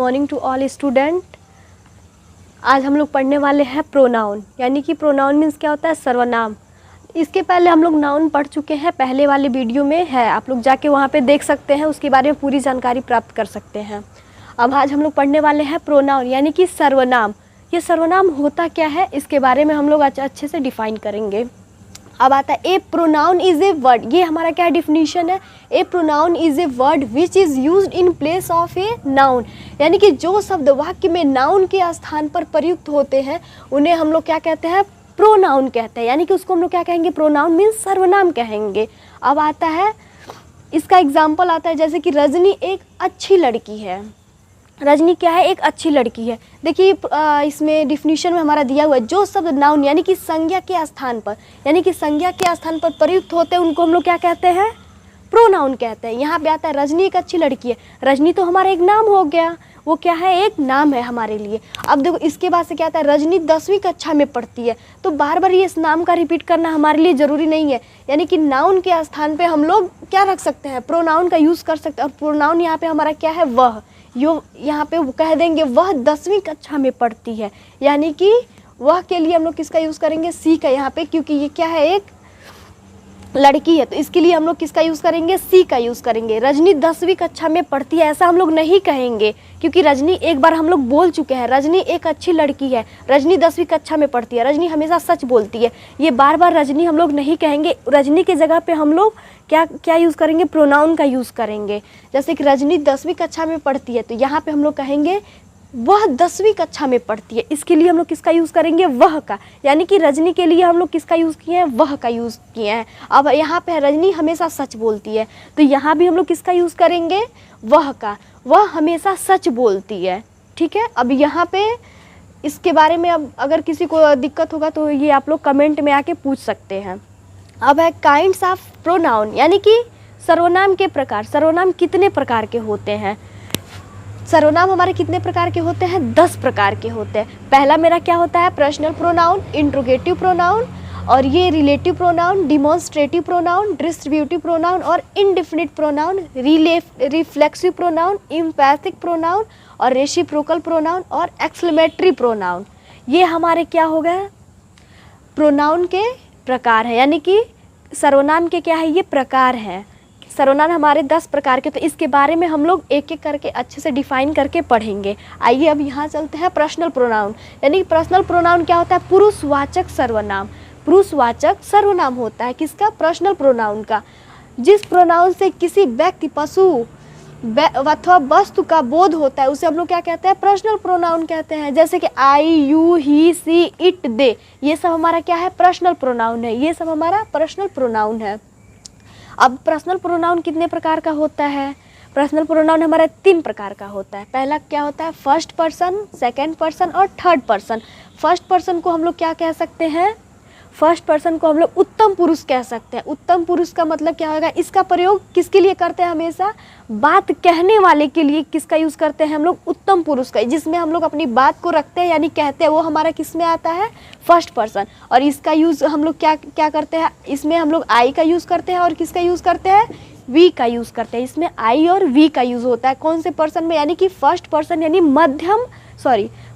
Morning to all student. आज हम लोग पढ़ने वाले हैं प्रोनाउन, यानी कि प्रोनाउन मीन्स क्या होता है, सर्वनाम। इसके पहले हम लोग नाउन पढ़ चुके हैं, पहले वाले वीडियो में है, आप लोग जाके वहाँ पे देख सकते हैं, उसके बारे में पूरी जानकारी प्राप्त कर सकते हैं। अब आज हम लोग पढ़ने वाले हैं प्रोनाउन, यानी कि सर्वनाम। ये सर्वनाम होता क्या है, इसके बारे में हम लोग अच्छे से डिफाइन करेंगे। अब आता है a pronoun is a word. ये हमारा क्या डिफिनीशन है, a pronoun is a word which is used in place of a noun. यानी कि जो शब्द वाक्य में नाउन के स्थान पर प्रयुक्त होते हैं उन्हें हम लोग क्या कहते हैं, प्रोनाउन कहते हैं। यानी कि उसको हम लोग क्या कहेंगे, प्रोनाउन मीन्स सर्वनाम कहेंगे। अब आता है इसका एग्जाम्पल आता है, जैसे कि रजनी एक अच्छी लड़की है। रजनी क्या है, एक अच्छी लड़की है। देखिए इसमें डिफिनीशन में हमारा दिया हुआ है, जो शब्द नाउन यानी कि संज्ञा के स्थान पर, यानी कि संज्ञा के स्थान पर प्रयुक्त होते हैं उनको हम लोग क्या कहते हैं, प्रोनाउन कहते हैं। यहाँ पे आता है रजनी एक अच्छी लड़की है। रजनी तो हमारा एक नाम हो गया, वो क्या है, एक नाम है हमारे लिए। अब देखो इसके बाद से क्या आता है, रजनी 10वीं कक्षा में पढ़ती है। तो बार बार ये इस नाम का रिपीट करना हमारे लिए ज़रूरी नहीं है। यानी कि नाउन के स्थान पे हम लोग क्या रख सकते हैं, प्रोनाउन का यूज़ कर सकते हैं। और प्रोनाउन यहाँ पे हमारा क्या है, वह। यहाँ पे कह देंगे वह 10वीं कक्षा में पढ़ती है, यानी कि वह के लिए हम लोग किसका यूज़ करेंगे, सी का यहाँ पे, क्योंकि ये क्या है, एक लड़की है, तो इसके लिए हम लोग किसका यूज़ करेंगे, सी का यूज़ करेंगे। रजनी 10वीं कक्षा में पढ़ती है, ऐसा हम लोग नहीं कहेंगे, क्योंकि रजनी एक बार हम लोग बोल चुके हैं, रजनी एक अच्छी लड़की है, रजनी 10वीं कक्षा में पढ़ती है, रजनी हमेशा सच बोलती है। ये बार बार रजनी हम लोग नहीं कहेंगे। रजनी के जगह पे हम लोग क्या यूज़ करेंगे, प्रोनाउन का यूज़ करेंगे। जैसे कि रजनी 10वीं कक्षा में पढ़ती है, तो यहाँ पे हम लोग कहेंगे वह 10वीं कक्षा में पढ़ती है। इसके लिए हम लोग किसका यूज़ करेंगे, वह का। यानी कि रजनी के लिए हम लोग किसका यूज़ किए हैं, वह का यूज़ किए हैं। अब यहाँ पे रजनी हमेशा सच बोलती है, तो यहाँ भी हम लोग किसका यूज़ करेंगे, वह का। वह हमेशा सच बोलती है, ठीक है। अब यहाँ पे इसके बारे में अब अगर किसी को दिक्कत होगा तो ये आप लोग कमेंट में आके पूछ सकते हैं। अब है काइंड्स ऑफ प्रोनाउन, यानी कि सर्वनाम के प्रकार। सर्वनाम कितने प्रकार के होते हैं, सर्वनाम हमारे कितने प्रकार के होते हैं, 10 प्रकार के होते हैं। पहला मेरा क्या होता है, पर्सनल प्रोनाउन, इंट्रोगेटिव प्रोनाउन, और ये relative pronoun, demonstrative pronoun, distributive pronoun और indefinite pronoun, reflexive pronoun, emphatic pronoun और रेसिप्रोकल प्रोनाउन और एक्सक्लेमेटरी प्रोनाउन। ये हमारे क्या हो गए, प्रोनाउन के प्रकार है। यानी कि सर्वनाम के क्या है, ये प्रकार हैं। सर्वनाम हमारे 10 प्रकार के, तो इसके बारे में हम लोग एक एक करके अच्छे से डिफाइन करके पढ़ेंगे। आइए अब यहाँ चलते हैं पर्सनल प्रोनाउन। यानी कि पर्सनल प्रोनाउन क्या होता है, पुरुषवाचक सर्वनाम। पुरुषवाचक सर्वनाम होता है किसका, पर्सनल प्रोनाउन का। जिस प्रोनाउन से किसी व्यक्ति, पशु अथवा वस्तु का बोध होता है उसे हम लोग क्या कहते हैं, पर्सनल प्रोनाउन कहते हैं। जैसे कि आई, यू, ही, सी, इट, दे, ये सब हमारा क्या है, पर्सनल प्रोनाउन है। ये सब हमारा पर्सनल प्रोनाउन है। अब पर्सनल प्रोनाउन कितने प्रकार का होता है, पर्सनल प्रोनाउन हमारा 3 प्रकार का होता है। पहला क्या होता है, फर्स्ट पर्सन, सेकंड पर्सन और थर्ड पर्सन। फर्स्ट पर्सन को हम लोग क्या कह सकते हैं, फर्स्ट पर्सन को हम लोग उत्तम पुरुष कह सकते हैं। उत्तम पुरुष का मतलब क्या होगा, इसका प्रयोग किसके लिए करते हैं, हमेशा बात कहने वाले के लिए किसका यूज़ करते हैं हम लोग, उत्तम पुरुष का, जिसमें हम लोग अपनी बात को रखते हैं यानी कहते हैं, वो हमारा किस में आता है, फर्स्ट पर्सन। और इसका यूज़ हम लोग क्या करते हैं, इसमें हम लोग आई का यूज़ करते हैं और किसका यूज़ करते हैं, वी का यूज़ करते हैं। इसमें आई और वी का यूज़ होता है कौन से पर्सन में, यानी कि फर्स्ट पर्सन, यानी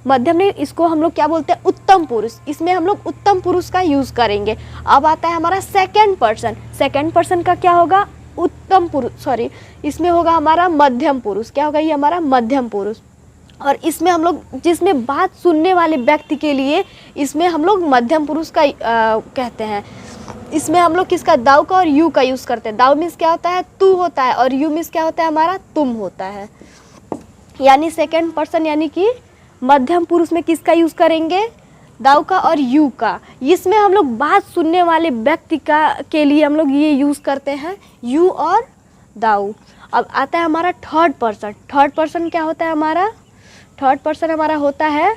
मध्यम नहीं, इसको हम लोग क्या बोलते हैं, उत्तम पुरुष। इसमें हम लोग उत्तम पुरुष का यूज़ करेंगे। अब आता है हमारा सेकंड पर्सन। सेकंड पर्सन का क्या होगा, उत्तम पुरुष, इसमें होगा हमारा मध्यम पुरुष। क्या होगा, ये हमारा मध्यम पुरुष। और इसमें हम लोग जिसमें बात सुनने वाले व्यक्ति के लिए इसमें हम लोग मध्यम पुरुष का कहते हैं। इसमें हम लोग किसका, दाऊ का और यू का यूज़ करते हैं। दाऊ मीन्स क्या होता है, तू होता है, और यू मीन्स क्या होता है, हमारा तुम होता है। यानी सेकंड पर्सन यानी कि मध्यम पुरुष में किसका यूज़ करेंगे, दाऊ का और यू का। इसमें हम लोग बात सुनने वाले व्यक्ति का के लिए हम लोग ये यूज़ करते हैं, यू और दाऊ। अब आता है हमारा थर्ड पर्सन। थर्ड पर्सन क्या होता है हमारा, थर्ड पर्सन हमारा होता है,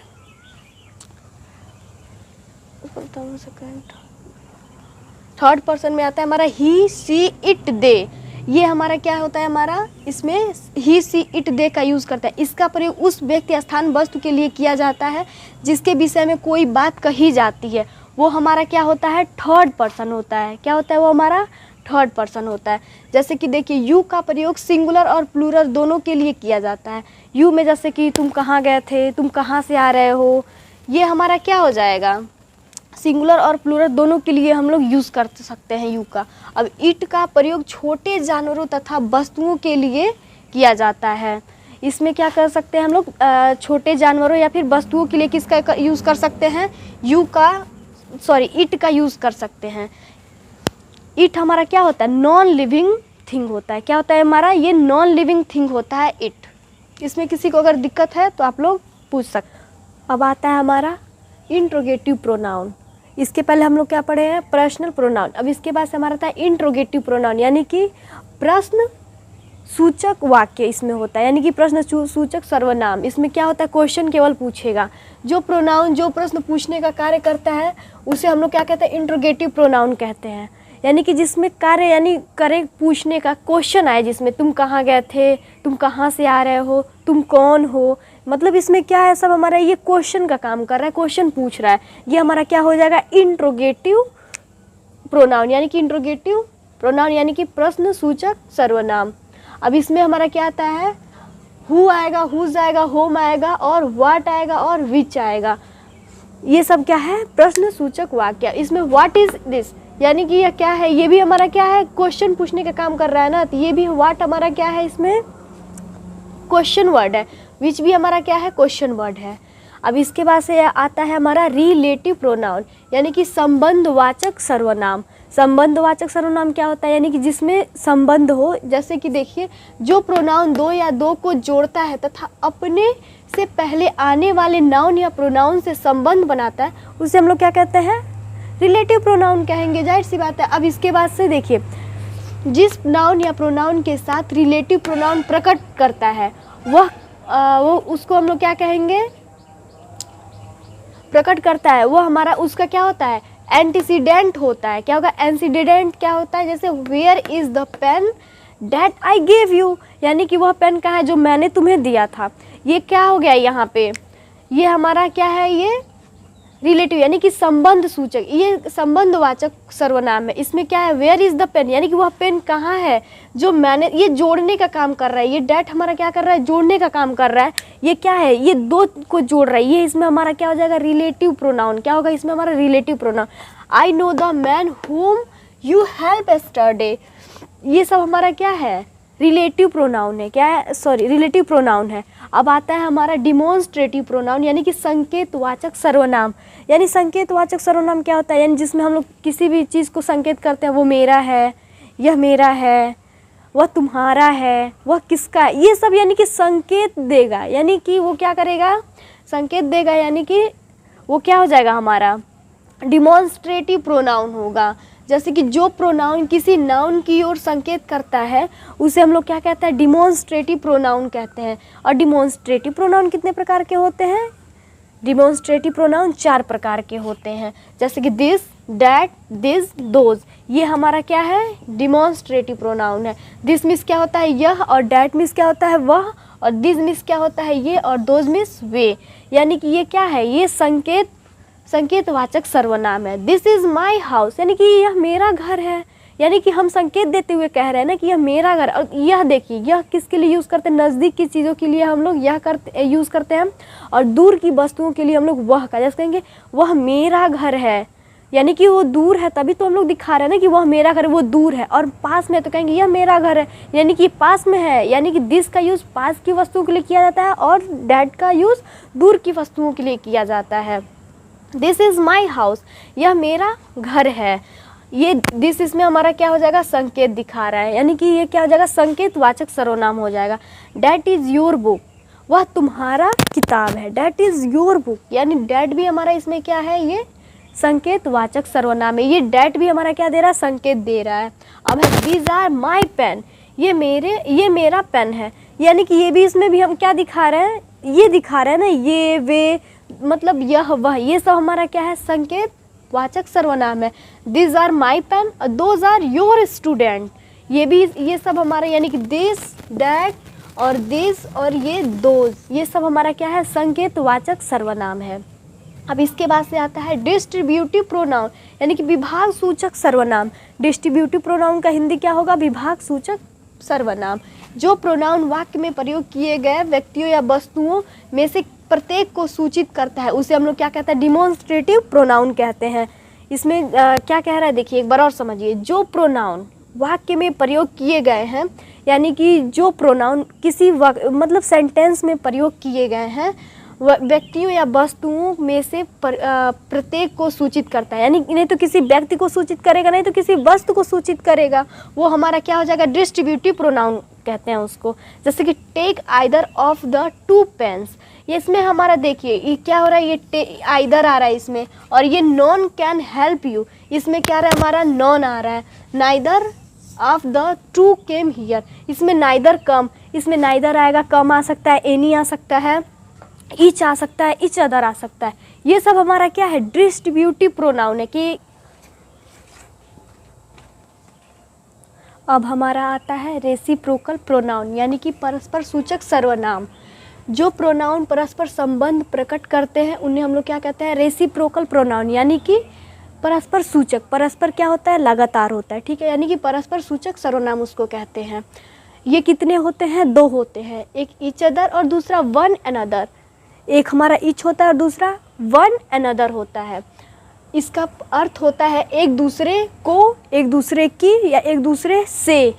थर्ड पर्सन में आता है हमारा ही, सी, इट, दे। ये हमारा क्या होता है, हमारा इसमें ही, सी, इट, दे का यूज़ करता है। इसका प्रयोग उस व्यक्ति, स्थान, वस्तु के लिए किया जाता है जिसके विषय में कोई बात कही जाती है। वो हमारा क्या होता है, थर्ड पर्सन होता है। क्या होता है वो हमारा थर्ड पर्सन होता है। जैसे कि देखिए यू का प्रयोग सिंगुलर और प्लूरल दोनों के लिए किया जाता है। यू में जैसे कि तुम कहाँ गए थे, तुम कहाँ से आ रहे हो, ये हमारा क्या हो जाएगा, सिंगुलर और प्लूरल दोनों के लिए हम लोग यूज़ कर सकते हैं यू का। अब इट का प्रयोग छोटे जानवरों तथा वस्तुओं के लिए किया जाता है। इसमें क्या कर सकते हैं हम लोग, छोटे जानवरों या फिर वस्तुओं के लिए किसका यूज़ कर सकते हैं, इट का यूज़ कर सकते हैं। इट हमारा क्या होता है, नॉन लिविंग थिंग होता है। क्या होता है हमारा, ये नॉन लिविंग थिंग होता है इट। इसमें किसी को अगर दिक्कत है तो आप लोग पूछ सकते। अब आता है हमारा इंट्रोगेटिव प्रोनाउन। इसके पहले हम लोग क्या पढ़े हैं, पर्सनल प्रोनाउन। अब इसके बाद से हमारा था इंट्रोगेटिव प्रोनाउन, यानी कि प्रश्न सूचक वाक्य इसमें होता है, यानी कि प्रश्न सूचक सर्वनाम। इसमें क्या होता है, क्वेश्चन केवल पूछेगा। जो प्रोनाउन जो प्रश्न पूछने का कार्य करता है उसे हम लोग क्या कहते हैं, इंट्रोगेटिव प्रोनाउन कहते हैं। यानी कि जिसमें कार्य यानी करे पूछने का, क्वेश्चन आए जिसमें तुम कहाँ गए थे, तुम कहाँ से आ रहे हो, तुम कौन हो, मतलब इसमें क्या है, सब हमारा ये क्वेश्चन का काम कर रहा है, क्वेश्चन पूछ रहा है। ये हमारा क्या हो जाएगा, इंट्रोगेटिव प्रोनाउन, यानी कि इंट्रोगेटिव प्रोनाउन यानी कि प्रश्न सूचक सर्वनाम। अब इसमें हमारा क्या आता है, हु आएगा, हुज आएगा, होम आएगा और व्हाट आएगा और विच आएगा। ये सब क्या है, प्रश्न सूचक वाक्य। इसमें व्हाट इज दिस, यानी कि यह क्या है, ये भी हमारा क्या है, क्वेश्चन पूछने का काम कर रहा है ना, तो ये भी व्हाट हमारा क्या है, इसमें क्वेश्चन वर्ड है। विच भी हमारा क्या है, क्वेश्चन वर्ड है। अब इसके बाद से आता है हमारा रिलेटिव प्रोनाउन, यानी कि संबंधवाचक सर्वनाम। संबंधवाचक सर्वनाम क्या होता है, यानी कि जिसमें संबंध हो। जैसे कि देखिए, जो प्रोनाउन दो या दो को जोड़ता है तथा अपने से पहले आने वाले नाउन या प्रोनाउन से संबंध बनाता है, उसे हम लोग क्या कहते हैं, रिलेटिव प्रोनाउन कहेंगे। जाहिर सी बात है। अब इसके बाद से देखिए, जिस नाउन या प्रोनाउन के साथ रिलेटिव प्रोनाउन प्रकट करता है वो उसको हम लोग क्या कहेंगे, प्रकट करता है, वो हमारा उसका क्या होता है, एंटीसीडेंट होता है। क्या होगा, एंटीसीडेंट क्या होता है, जैसे where is the pen that I gave you, यानी कि वह पेन कहाँ है जो मैंने तुम्हें दिया था। ये क्या हो गया यहाँ पे, ये हमारा क्या है, ये रिलेटिव यानी कि संबंध सूचक, ये संबंधवाचक सर्वनाम है। इसमें क्या है, वेयर इज द पेन, यानी कि वह पेन कहाँ है जो मैंने, ये जोड़ने का काम कर रहा है। ये डैट हमारा क्या कर रहा है, जोड़ने का काम कर रहा है। ये क्या है, ये दो को जोड़ रहा है। ये इसमें हमारा क्या हो जाएगा, रिलेटिव प्रोनाउन। क्या होगा इसमें हमारा, relative pronoun. I know the man whom you help yesterday, ये सब हमारा क्या है, रिलेटिव प्रोनाउन है। क्या है, सॉरी, रिलेटिव प्रोनाउन है। अब आता है हमारा डिमॉन्स्ट्रेटिव प्रोनाउन, यानी कि संकेतवाचक सर्वनाम। यानी संकेतवाचक सर्वनाम क्या होता है, यानी जिसमें हम लोग किसी भी चीज़ को संकेत करते हैं, वो मेरा है, यह मेरा है, वह तुम्हारा है, वह किसका है, ये सब यानी कि संकेत देगा। यानी कि वो क्या करेगा, संकेत देगा, यानी कि वो क्या हो जाएगा, हमारा डिमॉन्स्ट्रेटिव प्रोनाउन होगा। जैसे कि जो प्रोनाउन किसी नाउन की ओर संकेत करता है उसे हम लोग क्या कहते हैं, डिमॉन्स्ट्रेटिव प्रोनाउन कहते हैं। और डिमॉन्स्ट्रेटिव प्रोनाउन कितने प्रकार के होते हैं, डिमॉन्स्ट्रेटिव प्रोनाउन 4 प्रकार के होते हैं। जैसे कि दिस, डैट, दिस, दोज, ये हमारा क्या है, डिमॉन्स्ट्रेटिव प्रोनाउन है। दिस मीन्स क्या होता है, यह, और डैट मीन्स क्या होता है, वह, और दिस मीन्स क्या होता है, ये, और दोज मीन्स वे। यानी कि ये क्या है, ये संकेतवाचक सर्वनाम है। दिस इज़ माई हाउस, यानी कि यह मेरा घर है। यानी कि हम संकेत देते हुए कह रहे हैं ना कि यह मेरा घर। और यह देखिए, यह किसके लिए यूज़ करते हैं, नज़दीक की चीज़ों के लिए हम लोग यह यूज़ करते हैं, और दूर की वस्तुओं के लिए हम लोग वह का, जैसे कहेंगे वह मेरा घर है, यानी कि वो दूर है, तभी तो हम लोग दिखा रहे हैं ना कि वह मेरा घर है, वो दूर है। और पास में तो कहेंगे यह मेरा घर है, यानी कि पास में है। यानी कि दिस का यूज़ पास की वस्तुओं के लिए किया जाता है और डैट का यूज़ दूर की वस्तुओं के लिए किया जाता है। दिस इज़ माई हाउस, यह मेरा घर है। ये दिस इसमें हमारा क्या हो जाएगा, संकेत दिखा रहा है, यानी कि ये क्या हो जाएगा, संकेतवाचक सर्वनाम हो जाएगा। डैट इज़ योर बुक, वह तुम्हारा किताब है। डैट इज़ योर बुक, यानी डैट भी हमारा इसमें क्या है, ये संकेतवाचक सर्वनाम है। ये डैट भी हमारा क्या दे रहा है, संकेत दे रहा है। अब है दीज आर माई पेन, ये मेरा पेन है। यानी कि ये भी इसमें भी हम क्या दिखा रहे हैं, ये दिखा रहे हैं ना, ये वे, मतलब यह वह, ये सब हमारा क्या है, संकेतवाचक सर्वनाम है। This are my pen, those are your student, ये भी, ये सब हमारा, यानी कि दिस, डैट और दिस और ये दोज, ये सब हमारा क्या है, संकेतवाचक सर्वनाम है। अब इसके बाद से आता है डिस्ट्रीब्यूटिव प्रोनाउन, यानी कि विभाग सूचक सर्वनाम। डिस्ट्रीब्यूटिव प्रोनाउन का हिंदी क्या होगा? विभाग सूचक सर्वनाम। जो प्रोनाउन वाक्य में प्रयोग किए गए व्यक्तियों या वस्तुओं में से प्रत्येक को सूचित करता है उसे हम लोग क्या कहते हैं? डिमॉन्स्ट्रेटिव प्रोनाउन कहते हैं। इसमें क्या कह रहा है देखिए एक बार और समझिए। जो प्रोनाउन वाक्य में प्रयोग किए गए हैं, यानी कि जो प्रोनाउन किसी मतलब सेंटेंस में प्रयोग किए गए हैं व्यक्तियों या वस्तुओं में से प्रत्येक को सूचित करता है, यानी नहीं तो किसी व्यक्ति को सूचित करेगा, नहीं तो किसी वस्तु को सूचित करेगा, वो हमारा क्या हो जाएगा? डिस्ट्रीब्यूटिव प्रोनाउन कहते हैं उसको। जैसे कि take either of the two pens, ये इसमें हमारा देखिए ये क्या हो रहा है? ये आइदर आ रहा है इसमें, और ये नॉन कैन हेल्प यू, इसमें क्या आ रहा है? हमारा नॉन आ रहा है। Neither of the to came here, इसमें नाइदर कम, इसमें नाइदर आएगा, कम आ सकता है, एनी आ सकता है, ईच आ सकता है, ईच अदर आ सकता है। ये सब हमारा क्या है? डिस्ट्रीब्यूटिव प्रोनाउन है। कि अब हमारा आता है रेसिप्रोकल प्रोनाउन, यानी कि परस्पर सूचक सर्वनाम। जो प्रोनाउन परस्पर संबंध प्रकट करते हैं उन्हें हम लोग क्या कहते हैं? रेसिप्रोकल प्रोनाउन, यानी कि परस्पर सूचक। परस्पर क्या होता है? लगातार होता है, ठीक है, यानी कि परस्पर सूचक सर्वनाम उसको कहते हैं। ये कितने होते हैं? 2 होते हैं, एक ईच अदर और दूसरा वन अनदर। एक हमारा ईच होता है और दूसरा वन अनदर होता है। इसका अर्थ होता है एक दूसरे को, एक दूसरे की या एक दूसरे से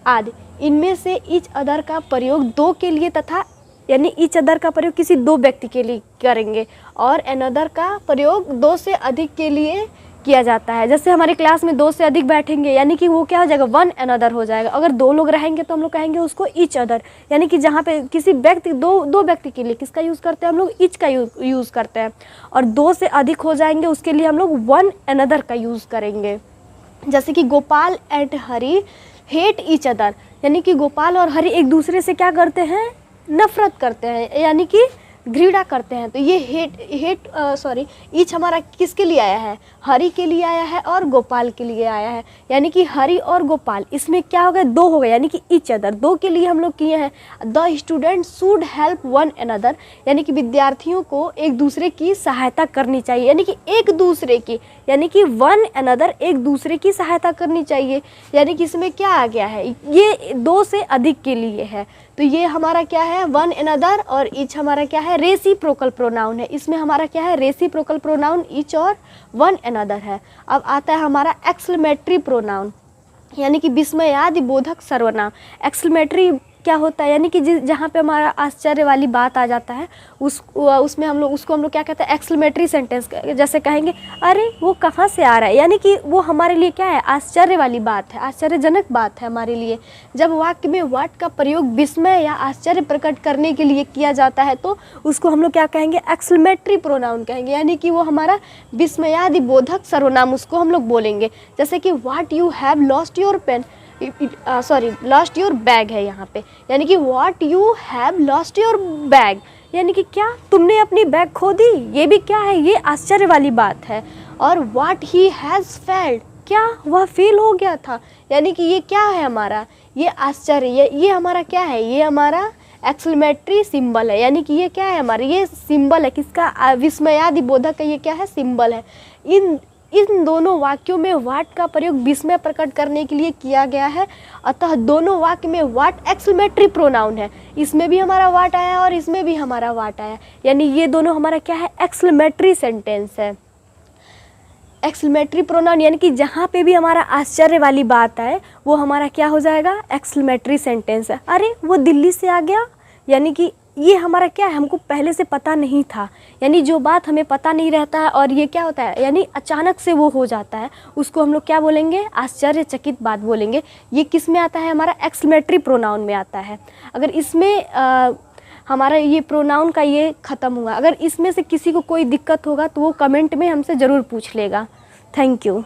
आदि। इनमें से ईच अदर का प्रयोग 2 के लिए तथा यानी ईच अदर का प्रयोग किसी 2 व्यक्ति के लिए करेंगे और अनदर का प्रयोग 2 से अधिक के लिए किया जाता है। जैसे हमारी क्लास में 2 से अधिक बैठेंगे, यानी कि वो क्या हो जाएगा? वन अनदर हो जाएगा। अगर 2 लोग रहेंगे तो हम लोग कहेंगे उसको ईच अदर, यानी कि जहाँ पे किसी व्यक्ति दो व्यक्ति के लिए किसका यूज़ करते हैं हम लोग? ईच का यूज़ करते हैं। और 2 से अधिक हो जाएंगे उसके लिए हम लोग वन अनदर का यूज़ करेंगे। जैसे कि Gopal and Hari hate each other, यानी कि गोपाल और हरी एक दूसरे से क्या करते हैं? नफरत करते हैं, यानी कि घृणा करते हैं। तो ये ईच हमारा किसके लिए आया है? हरि के लिए आया है और गोपाल के लिए आया है, यानी कि हरि और गोपाल। इसमें क्या हो गया? 2 हो गए, यानी कि ईच अदर 2 के लिए हम लोग किए हैं। The student should help one another, यानी कि विद्यार्थियों को एक दूसरे की सहायता करनी चाहिए, यानी कि एक दूसरे की, यानी कि वन अनदर एक दूसरे की सहायता करनी चाहिए। यानी कि इसमें क्या आ गया है? ये 2 से अधिक के लिए है, तो ये हमारा क्या है? One another. और ईच हमारा क्या है? रेसिप्रोकल प्रोनाउन है। इसमें हमारा क्या है? रेसिप्रोकल प्रोनाउन ईच और वन अनदर है। अब आता है हमारा एक्सक्लेमेटरी प्रोनाउन, यानी कि विस्मयादि बोधक सर्वनाम। एक्सक्लेमेटरी क्या होता है? यानी कि जहाँ पे हमारा आश्चर्य वाली बात आ जाता है उसमें हम लोग उसको क्या कहते हैं? Exclamatory sentence. जैसे कहेंगे अरे वो कहाँ से आ रहा है, यानी कि वो हमारे लिए क्या है? आश्चर्य वाली बात है, आश्चर्यजनक बात है हमारे लिए। जब वाक्य में व्हाट का प्रयोग विस्मय या आश्चर्य प्रकट करने के लिए किया जाता है तो उसको हम लोग क्या कहेंगे? एक्सक्लेमेटरी प्रोनाउन कहेंगे, यानी कि वो हमारा विस्मयादि बोधक सर्वनाम उसको हम लोग बोलेंगे। जैसे कि what you have lost your pen, lost your bag है यहाँ पे, यानी कि what you have lost your bag, यानी कि क्या तुमने अपनी बैग खो दी। ये भी क्या है? ये आश्चर्य वाली बात है। और व्हाट ही हैज़ फेल्ट, क्या वह फेल हो गया था, यानी कि ये क्या है हमारा? ये आश्चर्य। ये हमारा क्या है? ये हमारा एक्सक्लेमेटरी सिंबल है, यानी कि ये क्या है हमारा? ये सिंबल है किसका? विस्मयादि बोधक का ये क्या है? सिंबल है। इन दोनों वाक्यों में व्हाट का प्रयोग विस्मय प्रकट करने के लिए किया गया है, अतः दोनों वाक्य में व्हाट एक्सक्लेमेटरी प्रोनाउन है। इसमें भी हमारा व्हाट आया और इसमें भी हमारा व्हाट आया, यानी ये दोनों हमारा क्या है? एक्सक्लेमेटरी सेंटेंस है। एक्सक्लेमेटरी प्रोनाउन यानी कि जहाँ पे भी हमारा आश्चर्य वाली बात आए वो हमारा क्या हो जाएगा? एक्सक्लेमेटरी सेंटेंस है। अरे वो दिल्ली से आ गया, यानी कि ये हमारा क्या है? हमको पहले से पता नहीं था, यानी जो बात हमें पता नहीं रहता है और ये क्या होता है? यानी अचानक से वो हो जाता है, उसको हम लोग क्या बोलेंगे? आश्चर्यचकित बात बोलेंगे। ये किस में आता है? हमारा एक्सक्लेमेटरी प्रोनाउन में आता है। अगर इसमें हमारा ये प्रोनाउन का ये ख़त्म हुआ, अगर इसमें से किसी को कोई दिक्कत होगा तो वो कमेंट में हमसे ज़रूर पूछ लेगा। Thank you.